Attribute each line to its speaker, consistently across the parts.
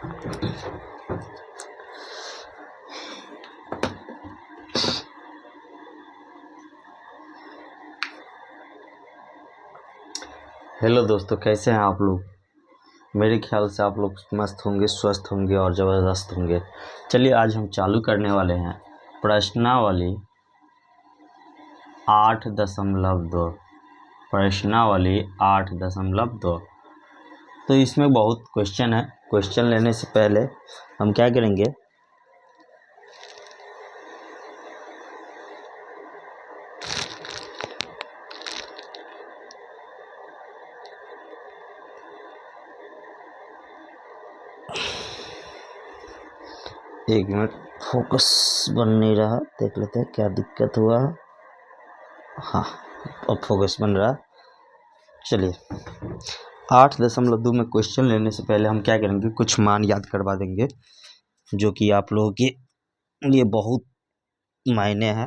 Speaker 1: Hello दोस्तों, कैसे हैं आप लोग। मेरे ख्याल से आप लोग मस्त होंगे, स्वस्थ होंगे और ज़बरदस्त होंगे। चलिए आज हम चालू करने वाले हैं प्रश्नावली 8.2। प्रश्नावली 8.2। तो इसमें बहुत क्वेश्चन है। क्वेश्चन लेने से पहले हम क्या करेंगे, एक मिनट, फोकस बन नहीं रहा, देख लेते हैं क्या दिक्कत हुआ। हाँ, अब फोकस बन रहा। चलिए 8.2 में क्वेश्चन लेने से पहले हम क्या करेंगे, कुछ मान याद करवा देंगे जो कि आप लोगों के लिए बहुत मायने हैं।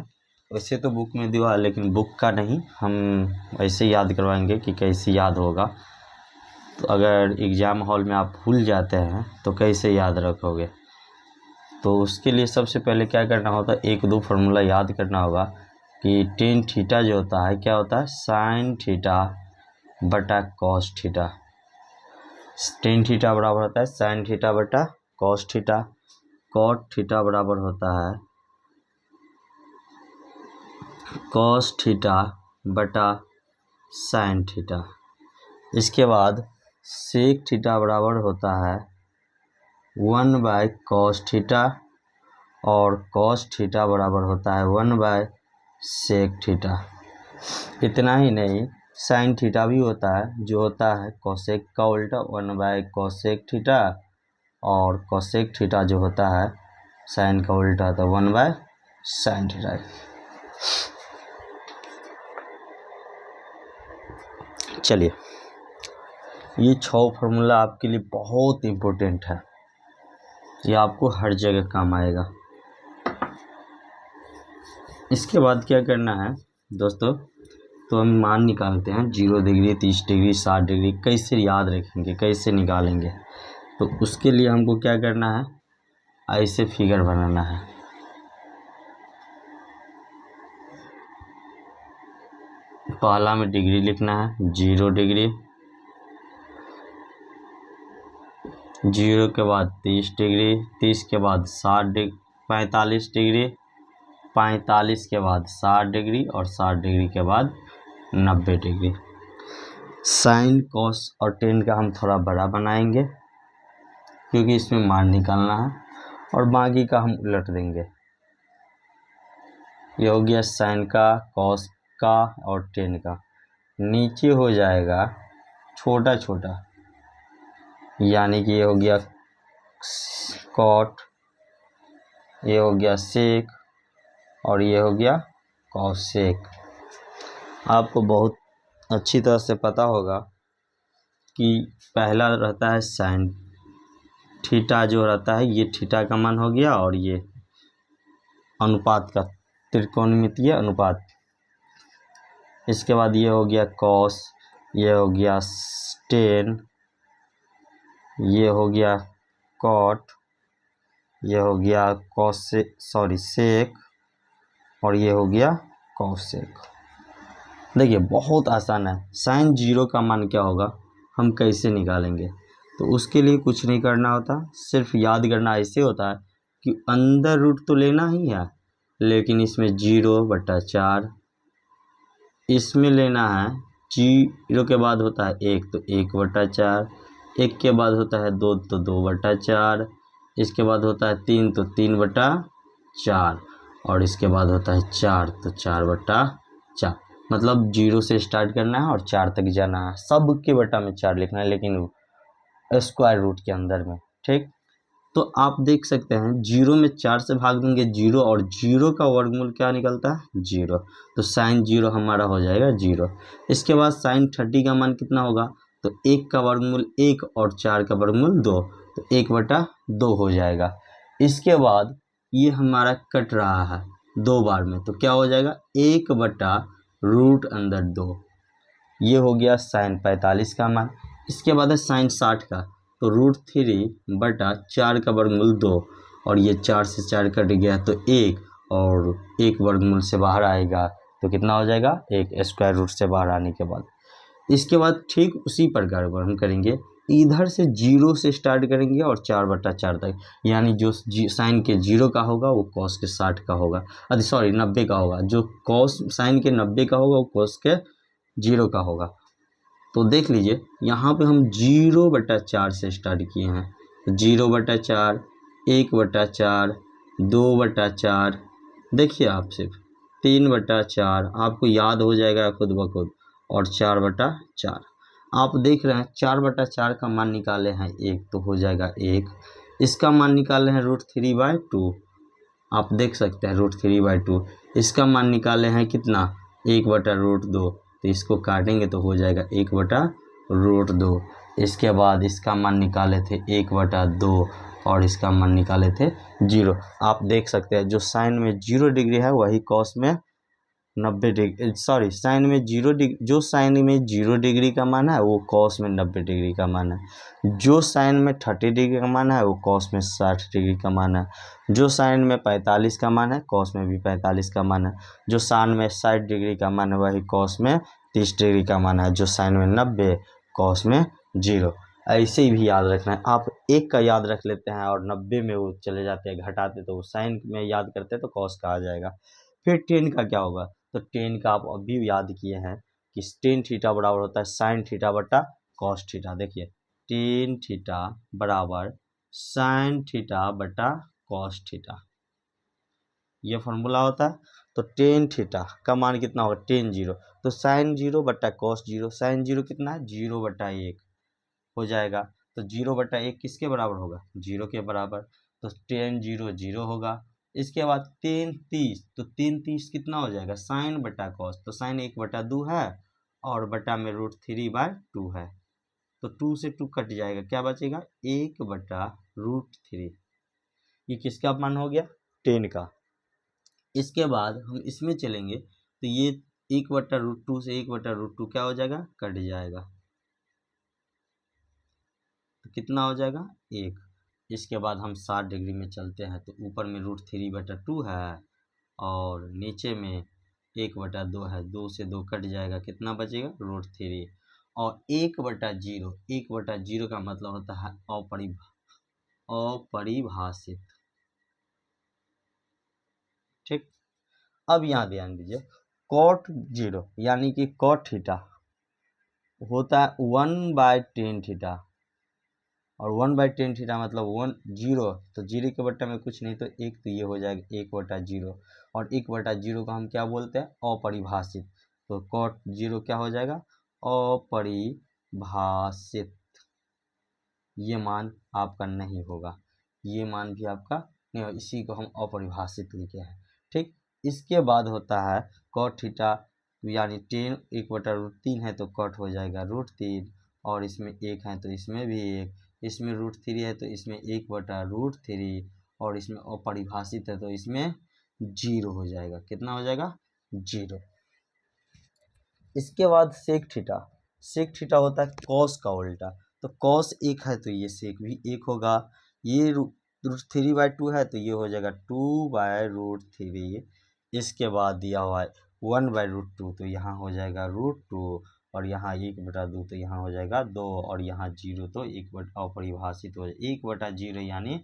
Speaker 1: वैसे तो बुक में दिया, लेकिन बुक का नहीं, हम ऐसे याद करवाएंगे कि कैसे याद होगा। तो अगर एग्ज़ाम हॉल में आप भूल जाते हैं तो कैसे याद रखोगे। तो उसके लिए सबसे पहले क्या करना होता है, एक दो फार्मूला याद करना होगा कि टेन थीटा जो होता है क्या होता है, साइन थीटा बटा कॉस थीटा। टेन थीटा बराबर होता है साइन थीटा बटा कॉस थीटा। कॉट थीटा बराबर होता है कॉस थीटा बटा साइन थीटा। इसके बाद सेक थीटा बराबर होता है 1/कॉस थीटा, और कॉस थीटा बराबर होता है 1/सेक थीटा। इतना ही नहीं, साइन थीटा भी होता है, जो होता है कोसेक का उल्टा 1/कोसेक थीटा, और कोसेक थीटा जो होता है साइन का उल्टा तो 1/साइन थीटा। चलिए, ये 6 फार्मूला आपके लिए बहुत इम्पोर्टेंट है, ये आपको हर जगह काम आएगा। इसके बाद क्या करना है दोस्तों, तो हम मान निकालते हैं 0 डिग्री, 30 डिग्री, 60 डिग्री। कैसे याद रखेंगे, कैसे निकालेंगे, तो उसके लिए हमको क्या करना है, ऐसे फिगर बनाना है। पहला में डिग्री लिखना है, 0 डिग्री, 0 के बाद 30 डिग्री, 30 के बाद 60 डिग्री, 45 डिग्री, 45 के बाद 60 डिग्री, और 60 डिग्री के बाद 90 डिग्री। साइन, कॉस और टेन का हम थोड़ा बड़ा बनाएंगे क्योंकि इसमें मान निकालना है, और बाकी का हम उलट देंगे। ये हो गया साइन का, कॉस का और टेन का। नीचे हो जाएगा छोटा छोटा, यानी कि ये हो गया कॉट, ये हो गया सेक, और ये हो गया कॉसेक। आपको बहुत अच्छी तरह से पता होगा कि पहला रहता है साइन थीटा, जो रहता है ये थीटा का मान हो गया, और ये अनुपात का त्रिकोणमितीय अनुपात। इसके बाद ये हो गया कॉस, ये हो गया टेन, ये हो गया कॉट, ये हो गया सेक, और ये हो गया कॉसेक। देखिए बहुत आसान है। साइन 0 का मान क्या होगा, हम कैसे निकालेंगे, तो उसके लिए कुछ नहीं करना होता, सिर्फ याद करना ऐसे होता है कि अंदर रूट तो लेना ही है, लेकिन इसमें 0/4, इसमें लेना है 0 के बाद होता है 1 तो 1/4, 1 के बाद होता है 2 तो 2/4, इसके बाद होता है 3 तो 3/4, और इसके बाद होता है 4 तो 4/4। मतलब 0 से स्टार्ट करना है और 4 तक जाना है। सब के बटा में 4 लिखना है, लेकिन स्क्वायर रूट के अंदर में। ठीक, तो आप देख सकते हैं 0 में 4 से भाग देंगे 0, और 0 का वर्गमूल क्या निकलता है 0, तो साइन 0 हमारा हो जाएगा 0। इसके बाद साइन 30 का मान कितना होगा, तो 1 का वर्गमूल 1 और 4 का वर्गमूल 2, तो 1/2 हो जाएगा। इसके बाद ये हमारा कट रहा है 2 बार में, तो क्या हो जाएगा 1/रूट अंदर 2। ये हो गया साइन 45 का मान। इसके बाद है साइन 60 का, तो √3/4 का वर्गमूल 2, और ये 4 से 4 कट गया तो 1, और 1 वर्गमूल से बाहर आएगा तो कितना हो जाएगा 1 स्क्वायर रूट से बाहर आने के बाद। इसके बाद ठीक उसी प्रकार हम करेंगे, इधर से 0 से स्टार्ट करेंगे और 4/4 तक, यानी जो साइन के 0 का होगा वो कॉस के 60 का होगा, अरे सॉरी 90 का होगा, जो कॉस साइन के 90 का होगा वो कॉस के 0 का होगा। तो देख लीजिए यहाँ पे हम 0/4 से स्टार्ट किए हैं, 0/4, 1/4, 2/4, देखिए आप सिर्फ 3/4 आपको याद हो जाएगा खुद ब खुद, और 4/4 आप देख रहे हैं 4/4 का मान निकाले हैं 1 तो हो जाएगा 1, इसका मान निकाले हैं √3/2, आप देख सकते हैं √3/2, इसका मान निकाले हैं कितना 1/√2, तो इसको काटेंगे तो हो जाएगा 1/√2। इसके बाद इसका मान निकाले थे 1/2 और इसका मान निकाले थे 0। आप देख सकते हैं जो साइन में 0 डिग्री है वही कॉस में 90 डिग्री, सॉरी साइन में 0 डिग्री, जो साइन में 0 डिग्री का मान है वो कॉस में 90 डिग्री का मान है, जो साइन में 30 डिग्री का मान है वो कॉस में 60 डिग्री का मान है, जो साइन में 45 का मान है कॉस में भी 45 का मान है, जो साइन में 60 डिग्री का मान है वही कॉस में 30 डिग्री का मान है, जो साइन में 90 कॉस में 0। ऐसे ही भी याद रखना है, आप 1 का याद रख लेते हैं और 90 में वो चले जाते हैं घटाते, तो वो साइन में याद करते हैं तो कॉस का आ जाएगा। फिर 10 का क्या होगा, तो 10 का आप अभी याद किए हैं कि tan थीटा बराबर होता है sin थीटा बटा cos थीटा। देखिए tan थीटा बराबर sin थीटा बटा cos थीटा, ये फॉर्मूला होता है। तो tan थीटा का मान कितना होगा tan 0, तो sin 0 बटा cos 0, sin 0 कितना है 0/1 हो जाएगा, तो 0/1 किसके बराबर होगा 0 के बराबर, तो tan 0 0 होगा। इसके बाद tan 30, तो tan 30 कितना हो जाएगा साइन बटा कॉस, तो साइन 1/2 है और बटा में √3/2 है, तो 2 से 2 कट जाएगा, क्या बचेगा 1/√3, ये किसका मान हो गया 10 का। इसके बाद हम इसमें चलेंगे तो ये 1/√2 से 1/√2 क्या हो जाएगा कट जाएगा, तो कितना हो जाएगा 1। इसके बाद हम 60 डिग्री में चलते हैं, तो ऊपर में √3/2 है और नीचे में 1/2 है, 2 से 2 कट जाएगा, कितना बचेगा √3, और 1/0, 1/0 का मतलब होता है अपरिभाषित। ठीक, अब यहाँ ध्यान दीजिए cot 0 यानी कि cot थीटा होता है 1/tan थीटा, और 1/tan थीटा मतलब 0, तो 0 के बट्टा में कुछ नहीं तो 1, तो ये हो जाएगा 1/0, और 1/0 को हम क्या बोलते हैं अपरिभाषित, तो cot 0 क्या हो जाएगा अपरिभाषित, ये मान आपका नहीं होगा, ये मान भी आपका नहीं होगा, इसी को हम अपरिभाषित लिखे हैं। ठीक, इसके बाद होता है cot थीटा यानी tan 1/√3 है तो cot हो जाएगा √3, और इसमें 1 है तो इसमें भी 1, इसमें √3 है तो इसमें 1/√3, और इसमें अपरिभाषित है तो इसमें 0 हो जाएगा, कितना हो जाएगा 0। इसके बाद सेक थीटा होता है कॉस का उल्टा, तो कॉस 1 है तो ये सेक भी 1 होगा, ये √3/2 है तो ये हो जाएगा 2/√3, इसके बाद दिया हुआ है 1/√2 तो यहाँ हो जाएगा √2, और यहाँ 1/2 तो यहाँ हो जाएगा 2, और यहाँ 0 तो अपरिभाषित हो जाएगा 1/0 यानी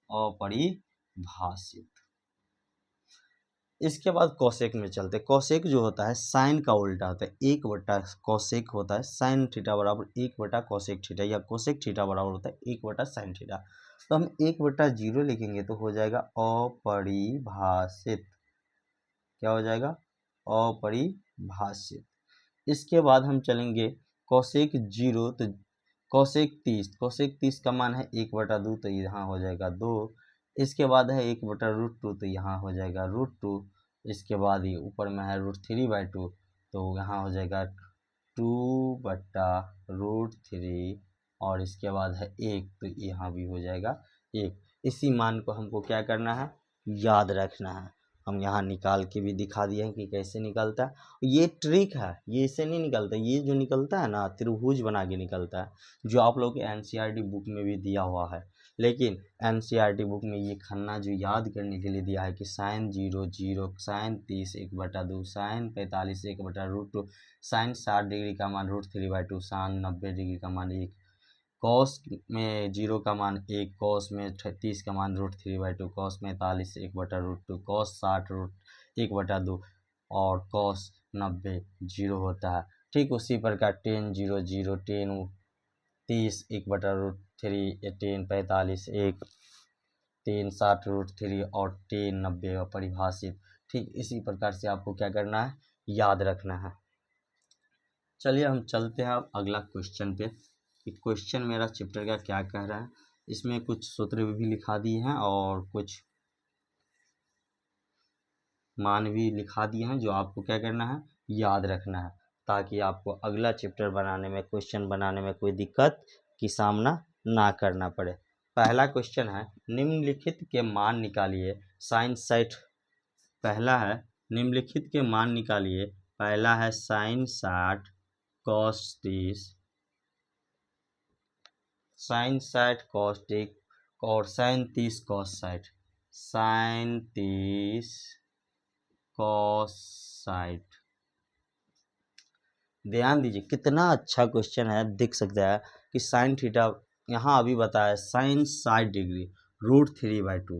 Speaker 1: अपरिभाषित। इसके बाद कोसेक में चलते, कोसेक जो होता है साइन का उल्टा होता है, 1/कोसेक होता है साइन थीटा बराबर 1/कोसेक थीटा, या कोसेक थीटा बराबर होता है 1/साइन थीटा, तो हम 1/0 लिखेंगे तो हो जाएगा अपरिभाषित, क्या हो जाएगा अपरिभाषित। इसके बाद हम चलेंगे कोसेक 0, तो कोसेक 30 का मान है 1/2 तो यहाँ हो जाएगा 2, इसके बाद है 1/√2 तो यहाँ हो जाएगा √2, इसके बाद ये ऊपर में है √3/2 तो यहाँ हो जाएगा 2/√3, और इसके बाद है 1 तो यहाँ भी हो जाएगा 1। इसी मान को हमको क्या करना है याद रखना है, हम यहाँ निकाल के भी दिखा दिए हैं कि कैसे निकलता है। ये ट्रिक है, ये इससे नहीं निकलता, ये जो निकलता है ना त्रिभुज बना के निकलता है, जो आप लोग के एनसीईआरटी बुक में भी दिया हुआ है। लेकिन एनसीईआरटी बुक में ये खन्ना जो याद करने के लिए दिया है कि sine 0 0, sine 30 1/2, sine 45 1/√2, sine 60 degree का मान √3/2, साइन 90 डिग्री का मान 1, कॉस में 0 का मान 1, कॉस में 30 का मान √3/2, कॉस में 45 1/√2, कॉस 60 1/2 और कॉस 90 0 होता है। ठीक उसी प्रकार टेन 0 0, टेन 30 1/√3, टेन 45 1, टेन 60√3 और टेन 90 परिभाषित। ठीक इसी प्रकार से आपको क्या करना है, याद रखना है। चलिए हम चलते हैं अब अगला क्वेश्चन पे कि क्वेश्चन मेरा चैप्टर का क्या कह रहा है। इसमें कुछ सूत्र भी लिखा दिए हैं और कुछ मान भी लिखा दिए हैं जो आपको क्या करना है, याद रखना है, ताकि आपको अगला चैप्टर बनाने में, क्वेश्चन बनाने में कोई दिक्कत की सामना ना करना पड़े। पहला क्वेश्चन है निम्नलिखित के मान निकालिए साइन 60। पहला है निम्नलिखित के मान निकालिए। पहला है साइन 60 कॉस 30, साइन 60 कॉस 30 और साइन 30 कॉस 60, साइन 30 कॉस 60। ध्यान दीजिए कितना अच्छा क्वेश्चन है, देख सकते हैं कि साइन थीटा यहाँ अभी बताया साइन 60 डिग्री √3/2,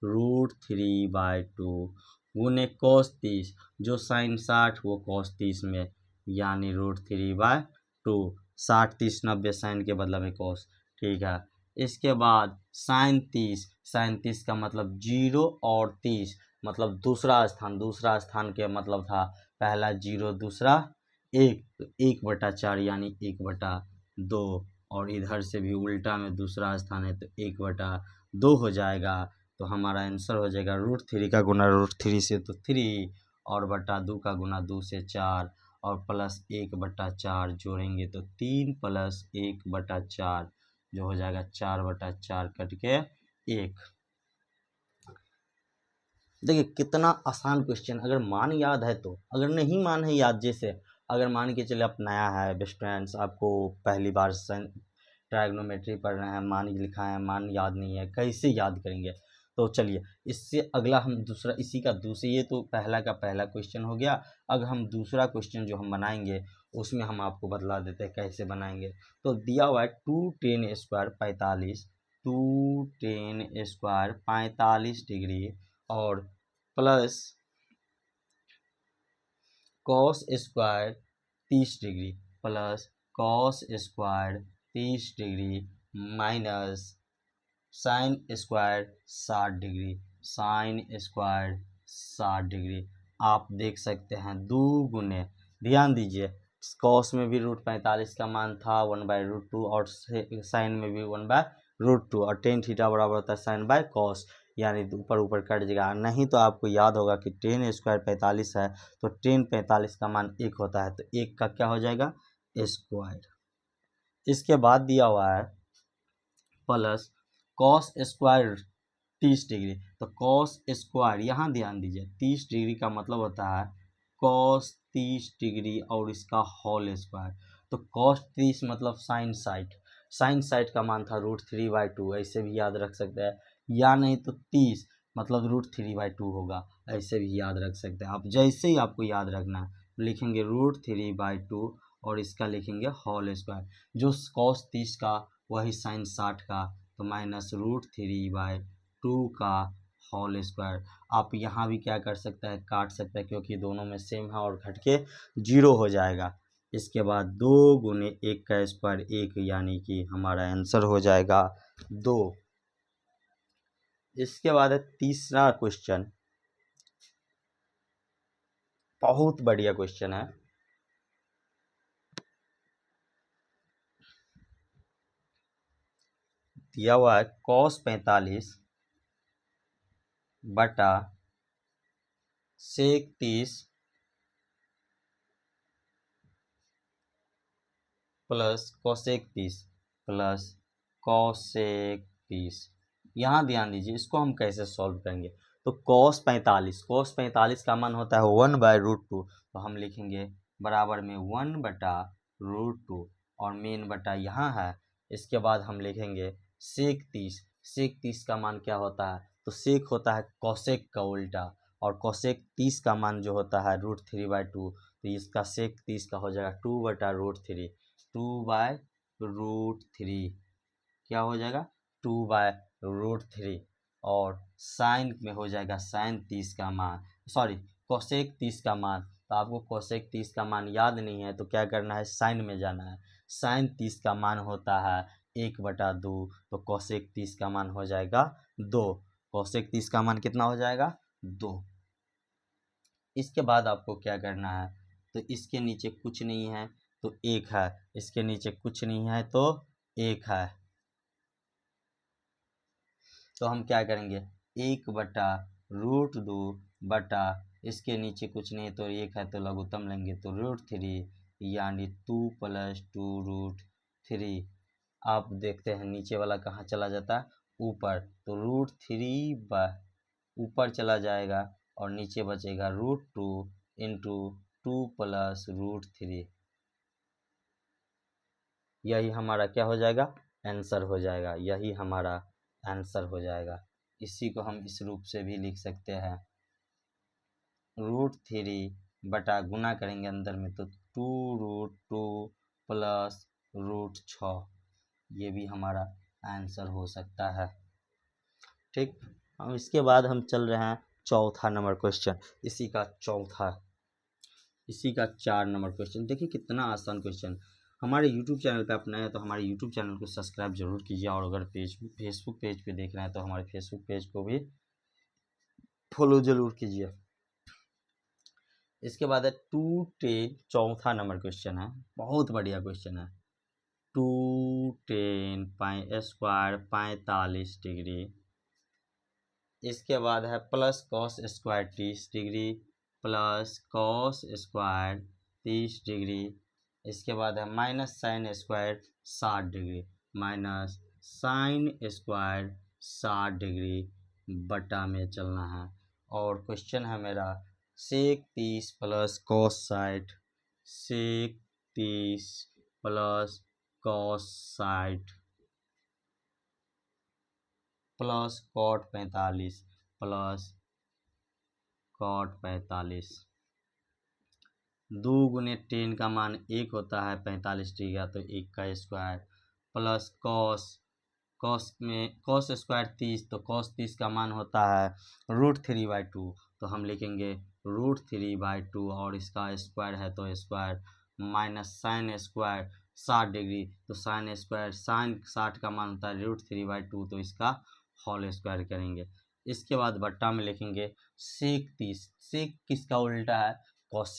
Speaker 1: √3/2 गुने कॉस 30, जो साइन 60 वो कॉस 30 में, यानी √3/2, 60 30 90 साइन के बदला में कॉस। ठीक है, इसके बाद साइन 30, साइन 30 का मतलब 0 और 30 मतलब दूसरा स्थान, दूसरा स्थान के मतलब था पहला 0 दूसरा 1, तो 1/4 यानी 1/2 और इधर से भी उल्टा में दूसरा स्थान है तो 1/2 हो जाएगा। तो हमारा आंसर हो जाएगा √3 का गुना √3 से तो 3 और बटा 2 का गुना 2 से 4 और प्लस 1/4 जोड़ेंगे तो 3 प्लस 1/4 जो हो जाएगा 4/4 कट के 1। देखिए कितना आसान क्वेश्चन, अगर मान याद है तो, अगर नहीं मान है याद, जैसे अगर मान के चले आप नया है बेस्ट फ्रेंड्स, आपको पहली बार ट्रायग्नोमेट्री पढ़ रहे हैं, मान लिखा है, मान याद नहीं है, कैसे याद करेंगे। तो चलिए इससे अगला हम दूसरा, इसी का दूसरा, ये तो पहला का पहला क्वेश्चन हो गया। अब हम दूसरा क्वेश्चन जो हम बनाएंगे उसमें हम आपको बतला देते हैं कैसे बनाएंगे। तो दिया हुआ है 2tan² 45, 2tan² 45 डिग्री और plus cos square 30 degree, plus cos square 30 degree minus sine square 60 degree, sine square 60 degree. आप देख सकते हैं 2 गुने, ध्यान दीजिए कॉस में भी √45 का मान था 1/√2 और साइन में भी 1/√2 और टेन थीटा बराबर होता है साइन बाय कॉस, यानी ऊपर ऊपर कट जाएगा। नहीं तो आपको याद होगा कि टेन स्क्वायर 45 है तो टेन 45 का मान 1 होता है, तो 1 का क्या हो जाएगा, स्क्वायर। इसके बाद दिया हुआ है प्लस कॉस स्क्वायर 30 डिग्री, तो कॉस स्क्वायर यहाँ ध्यान दीजिए 30 डिग्री का मतलब होता है कॉस 30 डिग्री और इसका होल स्क्वायर। तो कॉस 30 मतलब साइन 60, साइन 60 का मान था √3/2, ऐसे भी याद रख सकते हैं, या नहीं तो 30 मतलब √3/2 होगा, ऐसे भी याद रख सकते हैं। आप जैसे ही आपको याद रखना है लिखेंगे √3/2 और इसका लिखेंगे होल स्क्वायर, जो कॉस 30 का वही साइन 60 का, तो माइनस √3/2 का होल स्क्वायर। आप यहाँ भी क्या कर सकते हैं, काट सकते हैं क्योंकि दोनों में सेम है और घट के 0 हो जाएगा। इसके बाद 2 गुने 1 का स्क्वायर 1, यानी कि हमारा आंसर हो जाएगा 2। इसके बाद है तीसरा क्वेश्चन, बहुत बढ़िया क्वेश्चन है। दिया हुआ है cos 45 बटा sec 30 plus cosec 30 plus cosec 30। यहाँ ध्यान दीजिए इसको हम कैसे सॉल्व करेंगे। तो cos 45 का मान होता है 1/√2, तो हम लिखेंगे बराबर में 1/√2 और मेन बटा यहाँ है। इसके बाद हम लिखेंगे sec 30 का मान क्या होता है, तो सेक होता है कॉसेक का उल्टा, और कॉसेक 30 का मान जो होता है √3/2, तो इसका सेक 30 का हो जाएगा 2/√3, 2/√3 क्या हो जाएगा 2/√3, और साइन में हो जाएगा साइन 30 का मान, सॉरी कोसेक 30 का मान। तो आपको कोसेक 30 का मान याद नहीं है तो क्या करना है, साइन में जाना है। साइन 30 का मान होता है 1/2, तो कोसेक 30 का मान हो जाएगा 2। कोसेक 30 का मान कितना हो जाएगा 2। इसके बाद आपको क्या करना है, तो इसके नीचे कुछ नहीं है तो 1 है, इसके नीचे कुछ नहीं है तो 1 है, तो हम क्या करेंगे 1/√2 बटा इसके नीचे कुछ नहीं तो 1 है तो लघुत्तम लेंगे तो √3, यानी 2 + 2√3। आप देखते हैं नीचे वाला कहाँ चला जाता है ऊपर, तो √3 ऊपर चला जाएगा और नीचे बचेगा √2 इंटू 2 + √3। यही हमारा क्या हो जाएगा आंसर हो जाएगा, यही हमारा आंसर हो जाएगा। इसी को हम इस रूप से भी लिख सकते हैं, √3 बटा गुना करेंगे अंदर में तो 2√2 + √6, ये भी हमारा आंसर हो सकता है। ठीक, हम इसके बाद हम चल रहे हैं चौथा नंबर क्वेश्चन, इसी का 4 नंबर क्वेश्चन। देखिए कितना आसान क्वेश्चन। हमारे YouTube चैनल पे आप नए हैं तो हमारे YouTube चैनल को सब्सक्राइब जरूर कीजिए, और अगर फेसबुक पेज पे देख रहे हैं तो हमारे फेसबुक पेज को भी फॉलो जरूर कीजिए। इसके बाद है 2tan, चौथा नंबर क्वेश्चन है, बहुत बढ़िया क्वेश्चन है। 2tan π² 45 डिग्री, इसके बाद है plus cos² 30 degree, plus cos² 30 degree, इसके बाद है minus sin² 60 degree, minus sin² 60 degree बटा में चलना है। और क्वेश्चन है मेरा sec 30 + cos 60, sec 30 + cos 60 plus cot 45 plus cot 45। 2 गुने 10 का मान 1 होता है 45 डिग्री का, तो 1 का स्क्वायर, प्लस cos में cos² 30, तो cos 30 का मान होता है √3/2, तो हम लिखेंगे √3/2 और इसका स्क्वायर है तो स्क्वायर, माइनस sin² 60 डिग्री, तो sin² sin 60 का मान होता है √3/2, तो इसका होल स्क्वायर करेंगे। इसके बाद बट्टा में लिखेंगे sec 30, sec किसका उल्टा है cos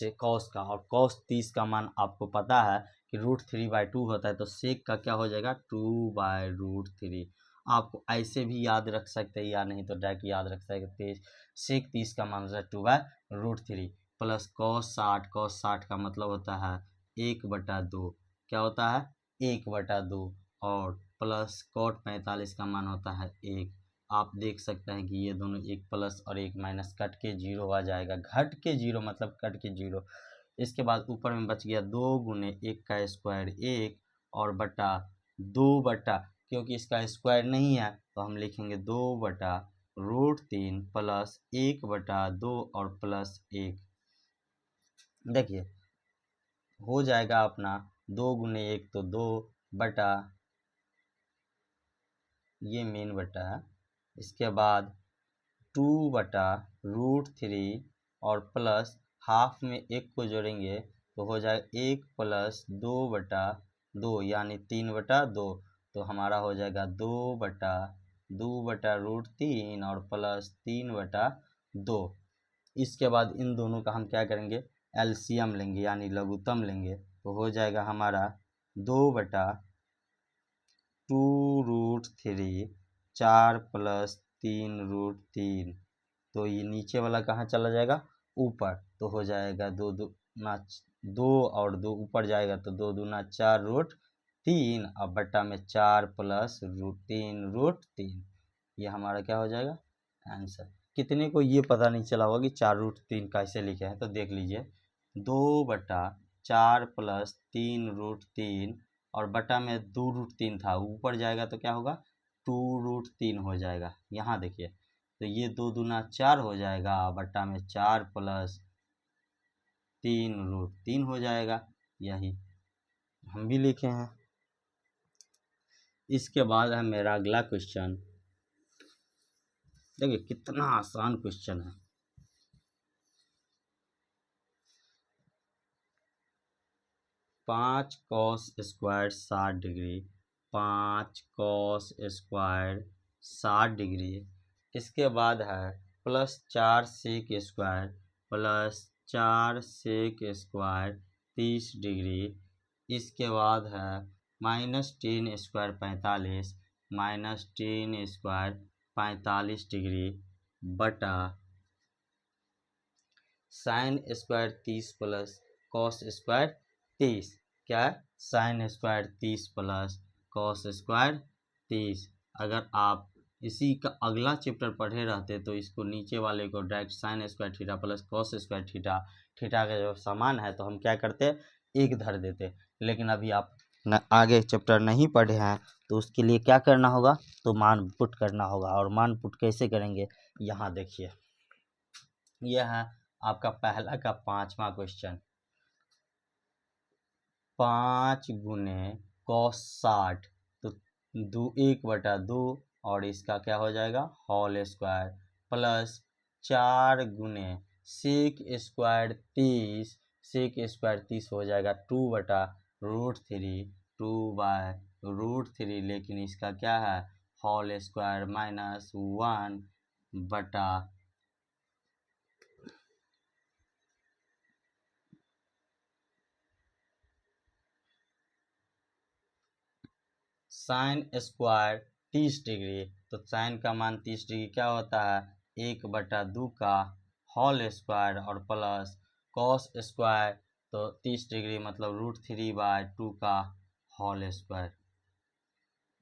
Speaker 1: का, और cos 30 का मान आपको पता है कि √3/2 होता है, तो sec का क्या हो जाएगा 2/√3। आपको ऐसे भी याद रख सकते हैं या नहीं तो डायरेक्ट याद रख सकते हैं। sec 30 का मान होता है 2/√3 प्लस cos 60 का मतलब होता है 1/2, क्या होता है 1/2, और प्लस cot 45 का मान होता है 1। आप देख सकते हैं कि ये दोनों एक प्लस और एक माइनस कट के 0 आ जाएगा, घट के 0 मतलब कट के 0। इसके बाद ऊपर में बच गया 2 गुने 1 का स्क्वायर 1 और बटा 2 बटा, क्योंकि इसका स्क्वायर नहीं है तो हम लिखेंगे 2/√3 प्लस 1/2 और प्लस 1। देखिए हो जाएगा अपना 2 गुने 1 तो 2 बटा, ये मेन बटा है, इसके बाद 2/√3 और प्लस हाफ में 1 को जोड़ेंगे तो हो जाएगा 1 प्लस 2/2 यानी 3/2, तो हमारा हो जाएगा 2/√3 और प्लस 3/2। इसके बाद इन दोनों का हम क्या करेंगे एलसीएम लेंगे यानी लघुत्तम लेंगे, तो हो जाएगा हमारा 2/2√3 4 प्लस 3√3, तो ये नीचे वाला कहाँ चला जाएगा ऊपर, तो हो जाएगा 2 और 2 ऊपर जाएगा तो 2 दूना 4√3 और बट्टा में 4 प्लस √3, ये हमारा क्या हो जाएगा आंसर। कितने को ये पता नहीं चला होगा कि 4√3 कैसे लिखे हैं, तो देख लीजिए 2/4 + 3√3 और बटा में 2√3 था, ऊपर जाएगा तो क्या होगा 2√3 हो जाएगा। यहाँ देखिए तो ये 2 दूना 4 हो जाएगा, बटा में 4 + 3√3 हो जाएगा। यही हम भी लिखे हैं। इसके बाद है मेरा अगला क्वेश्चन। देखिए कितना आसान क्वेश्चन है। 5 cos square 60 degree, 5 cos square 60 degree. इसके बाद है +4 sec square +4 sec square 30 degree. इसके बाद है -10 स्क्वायर 45 -10 स्क्वायर 45 डिग्री बटा साइन स्क्वायर 30 + कॉस स्क्वायर 30। क्या है? Sine square 30 + cos square 30। अगर आप इसी का अगला चैप्टर पढ़े रहते तो इसको नीचे वाले को direct sine square theta + cos square theta, theta का जो समान है तो हम क्या करते, एक धर देते। लेकिन अभी आप आगे चैप्टर नहीं पढ़े हैं तो उसके लिए क्या करना होगा, तो मान पुट करना होगा। और मान पुट कैसे करेंगे, यहाँ देखिए यह है आपका पहला का 5वां क्वेश्चन। 5 × cos 60 तो 1/2 और इसका क्या हो जाएगा whole square plus 4 × sec square 30, sec square 30 हो जाएगा 2/√3, 2/√3। लेकिन इसका क्या है होल स्क्वायर -1 बटा साइन स्क्वायर 30 डिग्री। तो साइन का मान 30 डिग्री क्या होता है 1/2 का होल स्क्वायर और प्लस कॉस स्क्वायर तो 30 डिग्री मतलब √3/2 का होल स्क्वायर।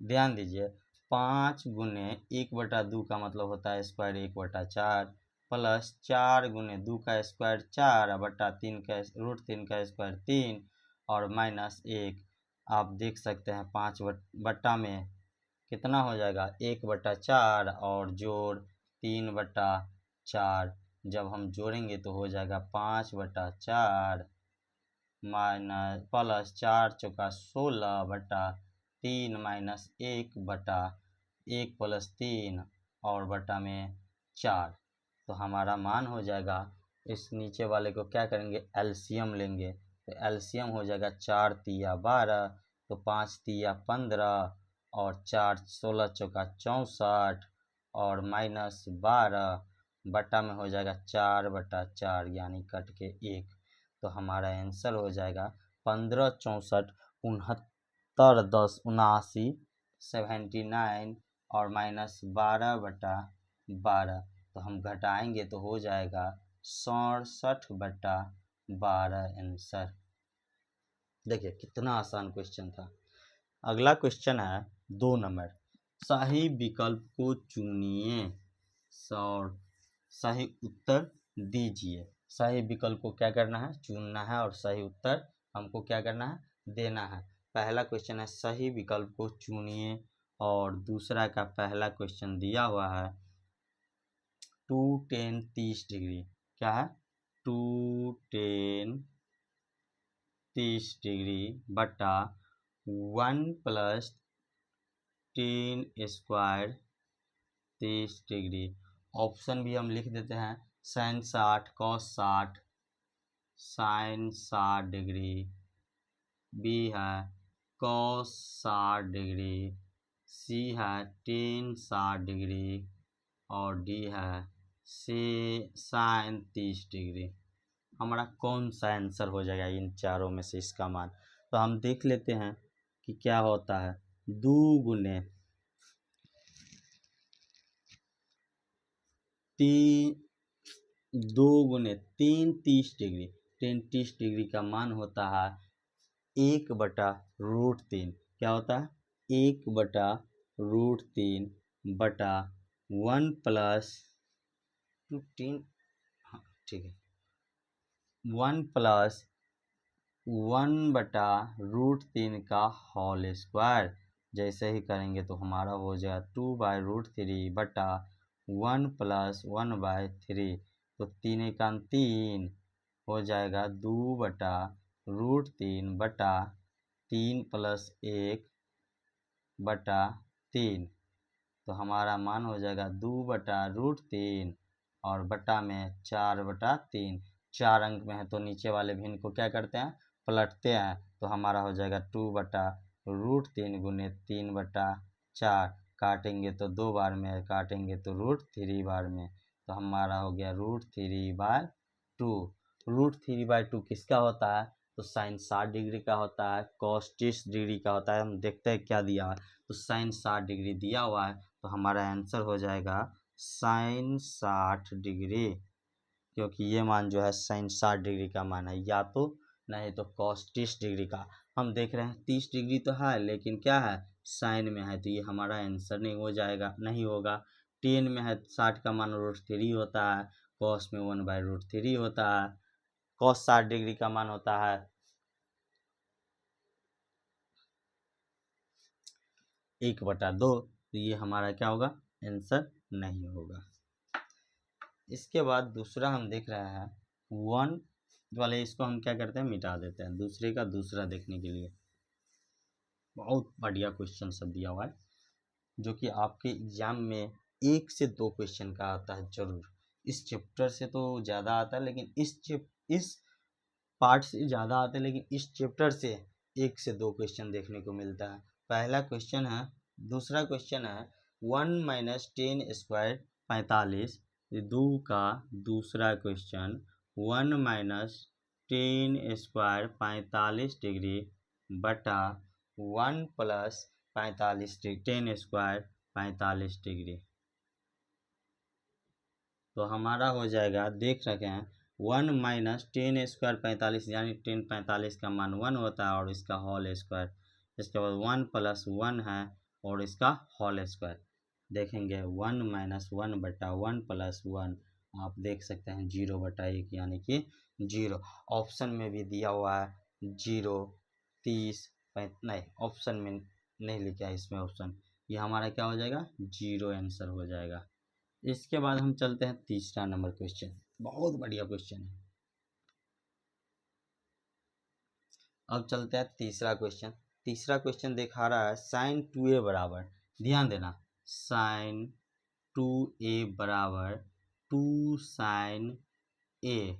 Speaker 1: ध्यान दीजिए 5 × 1/2 का मतलब होता है स्क्वायर 1/4 प्लस 4 × 2 का स्क्वायर 4 बटा 3 का √3 का स्क्वायर 3 और -1। आप देख सकते हैं 5 बट्टा में कितना हो जाएगा 1/4 और जोड़ 3/4। जब हम जोड़ेंगे तो हो जाएगा 5/4 माइनस प्लस 4 चौका 16 बटा 3 -1/1 + 3 और बटा में 4। तो हमारा मान हो जाएगा, इस नीचे वाले को क्या करेंगे एलसीएम लेंगे तो एलसीएम हो जाएगा 4 तिया 12 तो 5 तिया 15 और 4 16 चौका 64 और -12 बटा में हो जाएगा 4/4 यानी कट के 1। तो हमारा आंसर हो जाएगा 15 64 69 10 79 79 और -12/12। तो हम घटाएंगे तो हो जाएगा 67/12 आंसर। देखिए कितना आसान क्वेश्चन था। अगला क्वेश्चन है 2 नंबर। सही विकल्प को चुनिए और सही उत्तर दीजिए। सही विकल्प को क्या करना है चुनना है और सही उत्तर हमको क्या करना है देना है। पहला क्वेश्चन है सही विकल्प को चुनिए और दूसरा का पहला क्वेश्चन दिया हुआ है 2 10 30 डिग्री। क्या है 2 10 30 डिग्री बटा 1 + 10 स्क्वायर 30 डिग्री। ऑप्शन भी हम लिख देते हैं sine 60 cos 60 sine 60 degree, B है कॉस 60 डिग्री, सी है टेन 60 डिग्री और डी है से साइन 30 डिग्री। हमारा कौन सा आंसर हो जाएगा इन चारों में से इसका मान। तो हम देख लेते हैं कि क्या होता है 2 × 3 2 × 3 30 डिग्री। 30 डिग्री का मान होता है 1/√3। क्या होता है 1/√3 बटा 1 + टू 10, हाँ ठीक है, 1 प्लस 1/√3 का होल स्क्वायर। जैसे ही करेंगे तो हमारा हो जाएगा 2/√3 बटा 1 प्लस 1/3, तो 3 हो जाएगा 2/√3 बटा 3 प्लस 1/3, तो हमारा मान हो जाएगा 2/√3 और बटा में 4/3। 4 अंक में है तो नीचे वाले भिन्न को क्या करते हैं, पलटते हैं, तो हमारा हो जाएगा 2/√3 गुने 3/4। काटेंगे तो 2 बार में, काटेंगे तो √3 बार में, तो हमारा हो गया √3/2। √3/2 किसका होता है, तो साइन 60 डिग्री का होता है, कॉस 30 डिग्री का होता है। हम देखते हैं क्या दिया है, तो साइन 60 डिग्री दिया हुआ है, तो हमारा आंसर हो जाएगा साइन 60 डिग्री, क्योंकि ये मान जो है साइन 60 डिग्री का मान है, या तो नहीं तो कॉस 30 डिग्री का। हम देख रहे हैं 30 डिग्री तो है, लेकिन क्या है, साइन में है, तो ये हमारा आंसर नहीं हो जाएगा, नहीं होगा। टेन में है 60 का मान √3 होता है, कॉस में 1/√3 होता है, कॉस 60 डिग्री का मान होता है 1/2, तो ये हमारा क्या होगा, आंसर नहीं होगा। इसके बाद दूसरा हम देख रहे हैं 1 वाले, इसको हम क्या करते हैं, मिटा देते हैं, दूसरे का दूसरा देखने के लिए। बहुत बढ़िया क्वेश्चन सब दिया हुआ है, जो कि आपके एग्जाम में 1 से 2 क्वेश्चन का आता है जरूर। इस चैप्टर से तो ज़्यादा आता है, लेकिन इस पार्ट से ज़्यादा आते हैं, लेकिन इस चैप्टर से 1 से 2 क्वेश्चन देखने को मिलता है। पहला क्वेश्चन है, दूसरा क्वेश्चन है 1 माइनस 10 स्क्वायर 45। दो का दूसरा क्वेश्चन 1 माइनस 10 स्क्वायर 45 डिग्री बटा 1 प्लस 45 10 स्क्वायर 45 डिग्री, तो हमारा हो जाएगा, देख रखे हैं 1 माइनस 10 स्क्वायर 45, यानी 10 45 का मान 1 होता है और इसका होल स्क्वायर। इसके बाद 1 प्लस 1 है और इसका होल स्क्वायर। देखेंगे 1 माइनस 1/1 प्लस 1, आप देख सकते हैं 0/1, यानी कि 0। ऑप्शन में भी दिया हुआ है 0, 30, नहीं ऑप्शन में नहीं लिखा है इसमें ऑप्शन, ये हमारा क्या हो जाएगा, 0 आंसर हो जाएगा। इसके बाद हम चलते हैं तीसरा नंबर क्वेश्चन, बहुत बढ़िया क्वेश्चन है। अब चलते हैं तीसरा क्वेश्चन। तीसरा क्वेश्चन दिखा रहा है साइन 2a बराबर, ध्यान देना, साइन 2a बराबर 2 साइन a।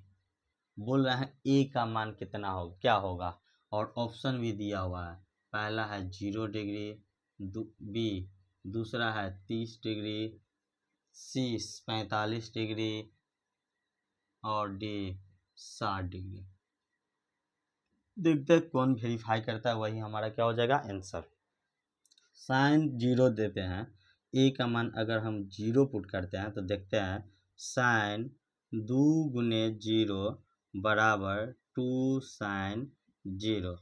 Speaker 1: बोल रहे हैं a का मान कितना हो, क्या होगा, और ऑप्शन भी दिया हुआ है। पहला है 0 डिग्री, बी दूसरा है 30 डिग्री, सी 45 डिग्री और डी 60 डिग्री। देखते हैं कौन वेरीफाई करता है, वही हमारा क्या हो जाएगा, आंसर। साइन 0 देते हैं, ए का मान अगर हम 0 पुट करते हैं तो देखते हैं साइन 2 गुने 0 बराबर 2 साइन 0।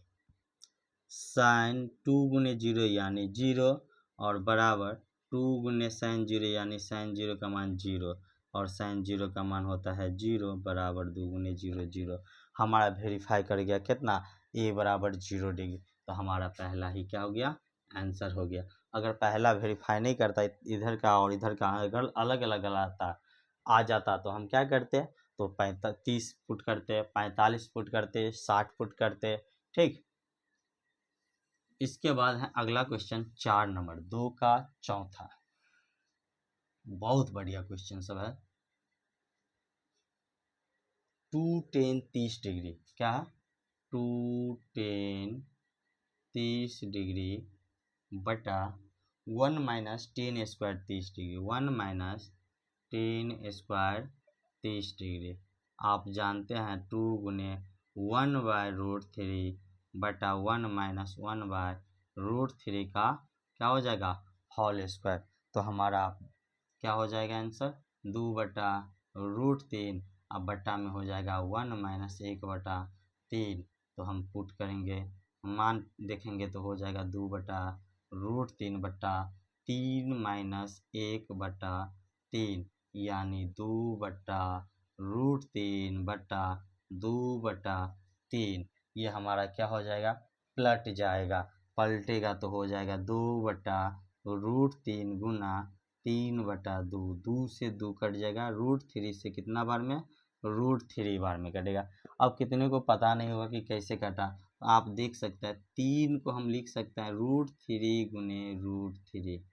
Speaker 1: साइन 2 गुने 0 यानी 0 और बराबर 2 गुने साइन 0 यानी साइन 0 का मान 0 और साइन 0 का मान होता है 0 बराबर 2 गुने 0 0। हमारा वेरीफाई कर गया कितना, ए बराबर 0 डिग्री, तो हमारा पहला ही क्या हो गया, आंसर हो गया। अगर पहला वेरीफाई नहीं करता, इधर का और इधर का अगर अलग अलग आता आ जाता तो हम क्या करते, तो 30 पुट करते, 45 पुट करते, 60 पुट करते, ठीक। इसके बाद है अगला क्वेश्चन 4 नंबर 2 का चौथा, बहुत बढ़िया क्वेश्चन सब है। 2 10 30 डिग्री, क्या 2 10 30 डिग्री बटा 1 minus 10 square 30 degree, 1 minus 10 square 30 degree. आप जानते हैं 2 गुने 1/√3 बटा 1 माइनस 1/√3 का क्या हो जाएगा, होल स्क्वायर। तो हमारा क्या हो जाएगा आंसर, 2/√3, अब बट्टा में हो जाएगा 1 माइनस 1/3, तो हम पुट करेंगे, मान देखेंगे तो हो जाएगा 2/√3 बट्टा 3 माइनस 1/3, यानी 2/√3/2/3। ये हमारा क्या हो जाएगा, पलट जाएगा, पलटेगा तो हो जाएगा 2/√3 गुना 3/2। 2 से 2 कट जाएगा, √3 से कितना बार में, √3 बार में कटेगा। अब कितने को पता नहीं होगा कि कैसे कटा, तो आप देख सकते हैं 3 को हम लिख सकते हैं √3 गुने √3,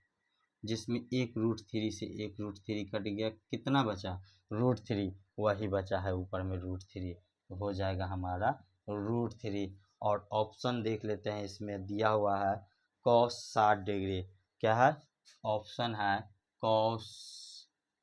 Speaker 1: जिसमें एक √3 से एक √3 कट गया, कितना बचा, √3, वही बचा है ऊपर में √3, तो हो जाएगा हमारा √3। और ऑप्शन देख लेते हैं, इसमें दिया हुआ है cos 60 डिग्री, क्या है, ऑप्शन है cos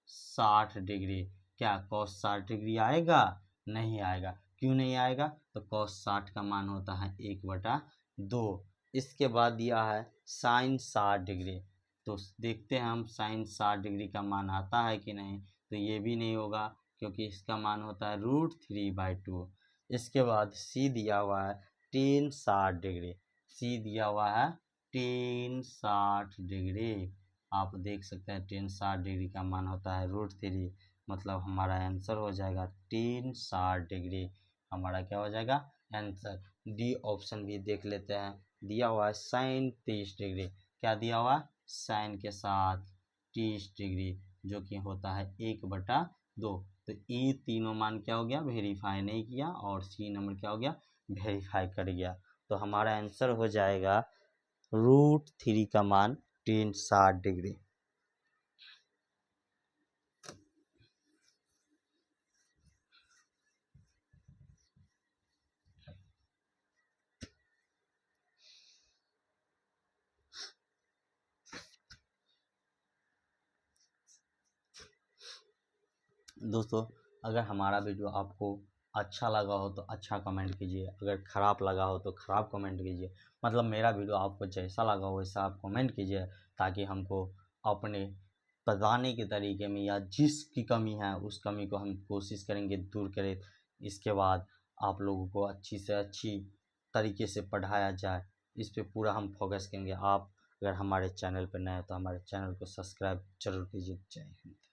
Speaker 1: 60 डिग्री। क्या cos 60 डिग्री आएगा, नहीं आएगा, क्यों नहीं आएगा, तो cos 60 का मान होता है 1/2। इसके बाद दिया है sin 60 डिग्री, तो देखते हैं हम sin 60 डिग्री का मान आता है कि नहीं, तो ये भी नहीं होगा क्योंकि इसका मान होता है √3/2। इसके बाद C दिया हुआ है tan 60 डिग्री, C दिया हुआ है tan 60 डिग्री, आप देख सकते हैं tan 60 डिग्री का मान होता है √3, मतलब हमारा आंसर हो जाएगा tan 60 डिग्री, हमारा क्या हो जाएगा आंसर। डी ऑप्शन भी देख लेते हैं, दिया हुआ है sin 30 डिग्री, क्या दिया हुआ है, साइन के साथ 30 डिग्री, जो कि होता है 1/2। तो ये तीनों मान क्या हो गया, वेरीफाई नहीं किया, और सी नंबर क्या हो गया, वेरीफाई कर गया। तो हमारा आंसर हो जाएगा √3 का मान tan 60 डिग्री। दोस्तों, अगर हमारा वीडियो आपको अच्छा लगा हो तो अच्छा कमेंट कीजिए, अगर ख़राब लगा हो तो ख़राब कमेंट कीजिए, मतलब मेरा वीडियो आपको जैसा लगा हो वैसा आप कमेंट कीजिए, ताकि हमको अपने बताने के तरीके में या जिसकी कमी है उस कमी को हम कोशिश करेंगे दूर करें। इसके बाद आप लोगों को अच्छी से अच्छी तरीके से पढ़ाया जाए, इस पे पूरा हम फोकस करेंगे। आप अगर हमारे चैनल पर नए हैं तो हमारे चैनल को सब्सक्राइब जरूर कीजिए। जय हिंद।